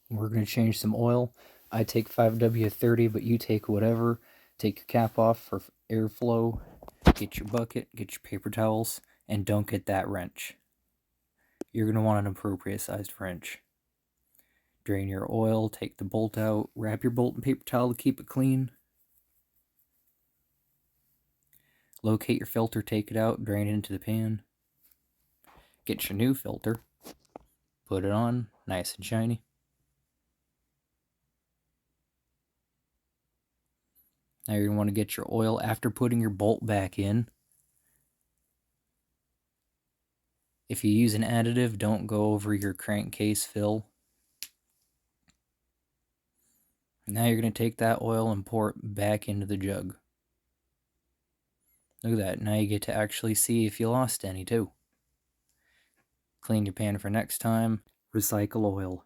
We're going to change some oil. I take 5W30, but you take whatever. Take your cap off for airflow. Get your bucket, get your paper towels, and don't get that wrench. You're going to want an appropriate sized wrench. Drain your oil, take the bolt out, wrap your bolt in paper towel to keep it clean. Locate your filter, take it out, drain it into the pan. Get your new filter, put it on, nice and shiny. Now you're going to want to get your oil after putting your bolt back in. If you use an additive, don't go over your crankcase fill. Now you're going to take that oil and pour it back into the jug. Look at that. Now you get to actually see if you lost any too. Clean your pan for next time. Recycle oil.